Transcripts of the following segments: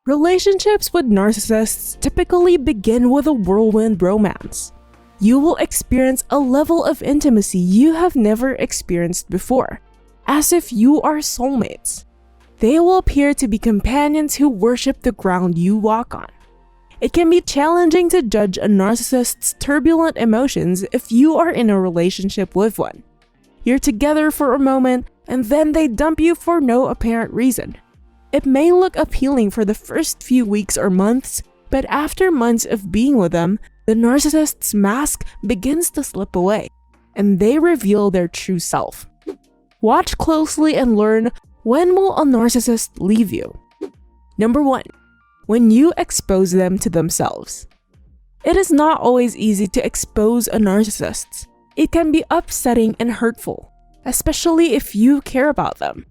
Relationships with narcissists typically begin with a whirlwind romance. You will experience a level of intimacy you have never experienced before, as if you are soulmates. They will appear to be companions who worship the ground you walk on. It can be challenging to judge a narcissist's turbulent emotions if you are in a relationship with one. You're together for a moment, and then they dump you for no apparent reason. It may look appealing for the first few weeks or months, but after months of being with them, the narcissist's mask begins to slip away, and they reveal their true self. Watch closely and learn, when will a narcissist leave you? Number 1. When you expose them to themselves. It is not always easy to expose a narcissist. It can be upsetting and hurtful, especially if you care about them.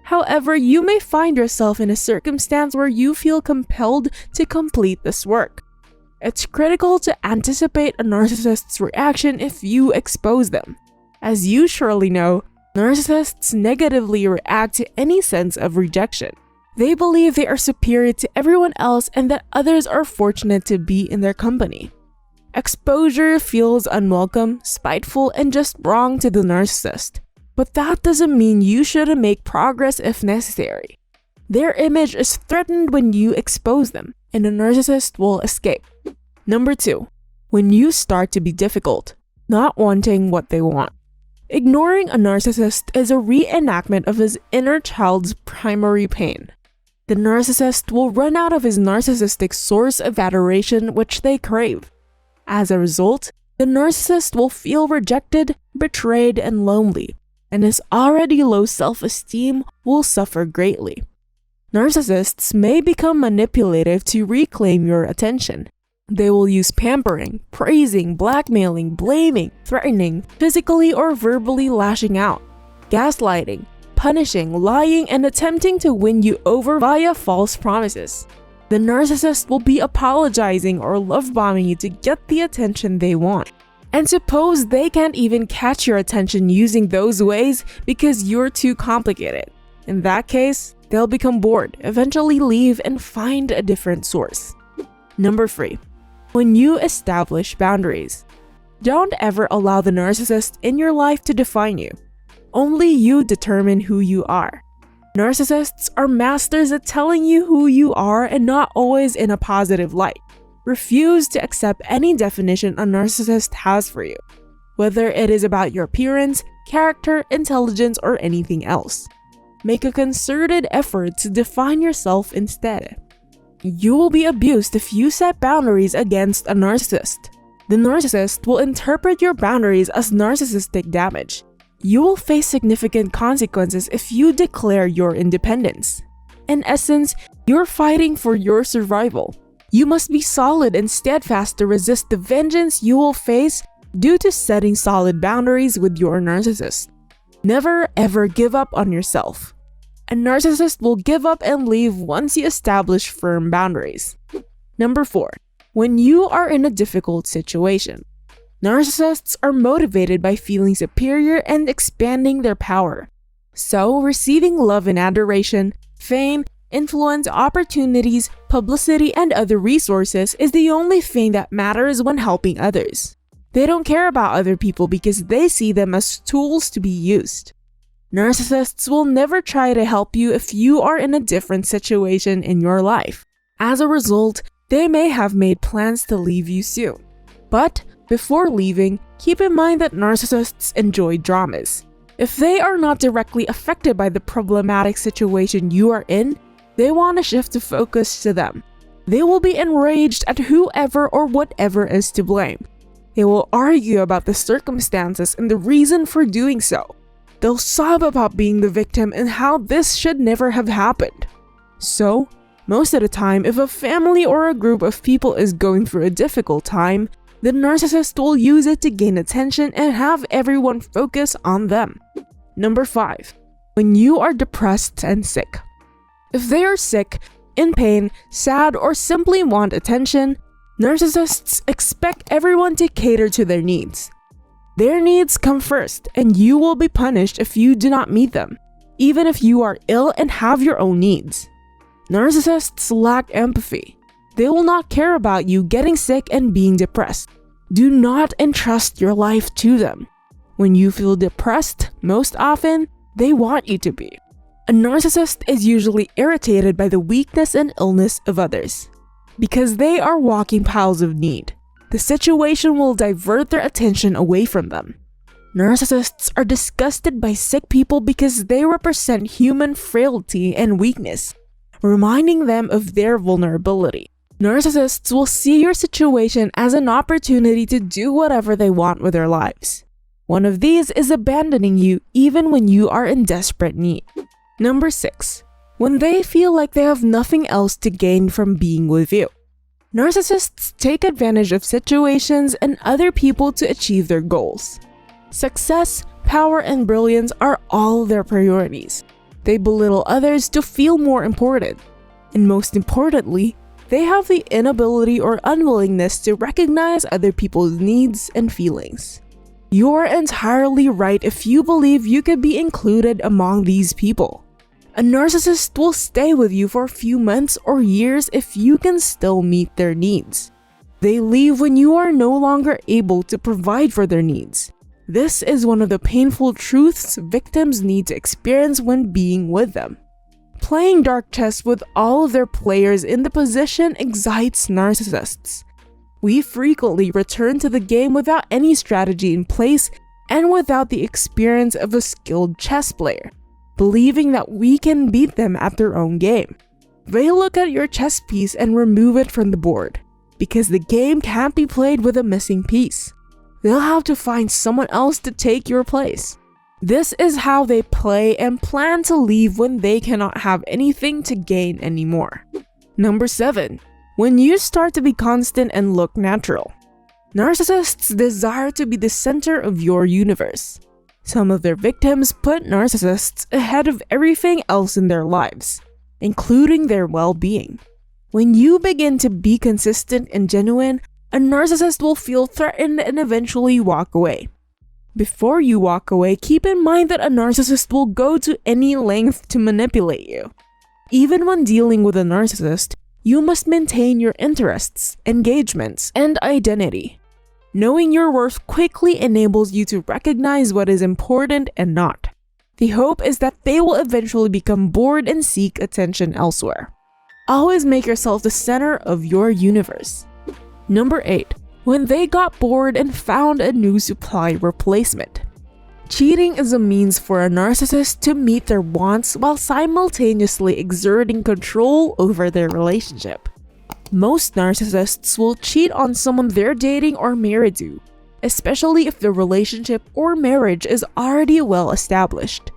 However, you may find yourself in a circumstance where you feel compelled to complete this work. It's critical to anticipate a narcissist's reaction if you expose them. As you surely know, narcissists negatively react to any sense of rejection. They believe they are superior to everyone else and that others are fortunate to be in their company. Exposure feels unwelcome, spiteful, and just wrong to the narcissist. But that doesn't mean you shouldn't make progress if necessary. Their image is threatened when you expose them, and the narcissist will escape. Number 2. When you start to be difficult, not wanting what they want. Ignoring a narcissist is a reenactment of his inner child's primary pain. The narcissist will run out of his narcissistic source of adoration which they crave. As a result, the narcissist will feel rejected, betrayed, and lonely, and his already low self-esteem will suffer greatly. Narcissists may become manipulative to reclaim your attention. They will use pampering, praising, blackmailing, blaming, threatening, physically or verbally lashing out, gaslighting, punishing, lying, and attempting to win you over via false promises. The narcissist will be apologizing or love-bombing you to get the attention they want. And suppose they can't even catch your attention using those ways because you're too complicated. In that case, they'll become bored, eventually leave, and find a different source. Number 3. When you establish boundaries. Don't ever allow the narcissist in your life to define you. Only you determine who you are. Narcissists are masters at telling you who you are and not always in a positive light. Refuse to accept any definition a narcissist has for you, whether it is about your appearance, character, intelligence, or anything else. Make a concerted effort to define yourself instead. You will be abused if you set boundaries against a narcissist. The narcissist will interpret your boundaries as narcissistic damage. You will face significant consequences if you declare your independence. In essence, you're fighting for your survival. You must be solid and steadfast to resist the vengeance you will face due to setting solid boundaries with your narcissist. Never ever give up on yourself. A narcissist will give up and leave once you establish firm boundaries. Number 4. When you are in a difficult situation. Narcissists are motivated by feeling superior and expanding their power. So, receiving love and adoration, fame, influence, opportunities, publicity, and other resources is the only thing that matters when helping others. They don't care about other people because they see them as tools to be used. Narcissists will never try to help you if you are in a different situation in your life. As a result, they may have made plans to leave you soon. But before leaving, keep in mind that narcissists enjoy dramas. If they are not directly affected by the problematic situation you are in, they want to shift the focus to them. They will be enraged at whoever or whatever is to blame. They will argue about the circumstances and the reason for doing so. They'll sob about being the victim and how this should never have happened. So, most of the time, if a family or a group of people is going through a difficult time, the narcissist will use it to gain attention and have everyone focus on them. Number 5. When you are depressed and sick. If they are sick, in pain, sad, or simply want attention, narcissists expect everyone to cater to their needs. Their needs come first, and you will be punished if you do not meet them, even if you are ill and have your own needs. Narcissists lack empathy. They will not care about you getting sick and being depressed. Do not entrust your life to them. When you feel depressed, most often, they want you to be. A narcissist is usually irritated by the weakness and illness of others. Because they are walking piles of need, the situation will divert their attention away from them. Narcissists are disgusted by sick people because they represent human frailty and weakness, reminding them of their vulnerability. Narcissists will see your situation as an opportunity to do whatever they want with their lives. One of these is abandoning you even when you are in desperate need. Number 6. When they feel like they have nothing else to gain from being with you. Narcissists take advantage of situations and other people to achieve their goals. Success, power, and brilliance are all their priorities. They belittle others to feel more important. And most importantly, they have the inability or unwillingness to recognize other people's needs and feelings. You're entirely right if you believe you could be included among these people. A narcissist will stay with you for a few months or years if you can still meet their needs. They leave when you are no longer able to provide for their needs. This is one of the painful truths victims need to experience when being with them. Playing dark chess with all of their players in the position excites narcissists. We frequently return to the game without any strategy in place and without the experience of a skilled chess player, believing that we can beat them at their own game. They look at your chess piece and remove it from the board, because the game can't be played with a missing piece. They'll have to find someone else to take your place. This is how they play and plan to leave when they cannot have anything to gain anymore. Number 7. When you start to be constant and look natural. Narcissists desire to be the center of your universe. Some of their victims put narcissists ahead of everything else in their lives, including their well-being. When you begin to be consistent and genuine, a narcissist will feel threatened and eventually walk away. Before you walk away, keep in mind that a narcissist will go to any length to manipulate you. Even when dealing with a narcissist, you must maintain your interests, engagements, and identity. Knowing your worth quickly enables you to recognize what is important and not. The hope is that they will eventually become bored and seek attention elsewhere. Always make yourself the center of your universe. Number 8. When they got bored and found a new supply replacement. Cheating is a means for a narcissist to meet their wants while simultaneously exerting control over their relationship. Most narcissists will cheat on someone they're dating or married to, especially if the relationship or marriage is already well established.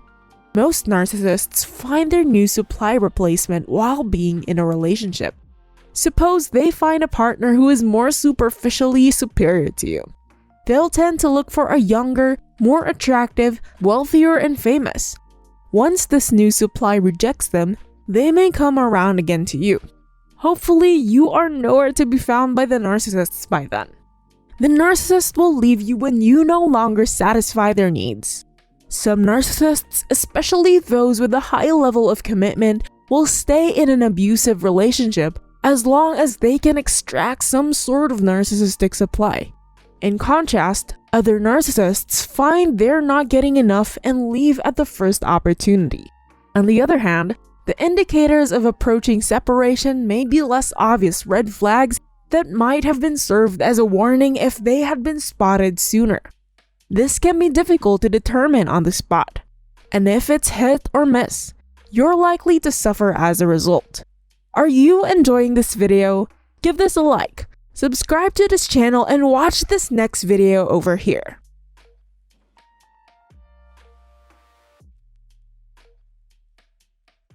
Most narcissists find their new supply replacement while being in a relationship. Suppose they find a partner who is more superficially superior to you. They'll tend to look for a younger, more attractive, wealthier, and famous. Once this new supply rejects them, they may come around again to you. Hopefully, you are nowhere to be found by the narcissists by then. The narcissist will leave you when you no longer satisfy their needs. Some narcissists, especially those with a high level of commitment, will stay in an abusive relationship as long as they can extract some sort of narcissistic supply. In contrast, other narcissists find they're not getting enough and leave at the first opportunity. On the other hand, the indicators of approaching separation may be less obvious red flags that might have been served as a warning if they had been spotted sooner. This can be difficult to determine on the spot, and if it's hit or miss, you're likely to suffer as a result. Are you enjoying this video? Give this a like, subscribe to this channel, and watch this next video over here.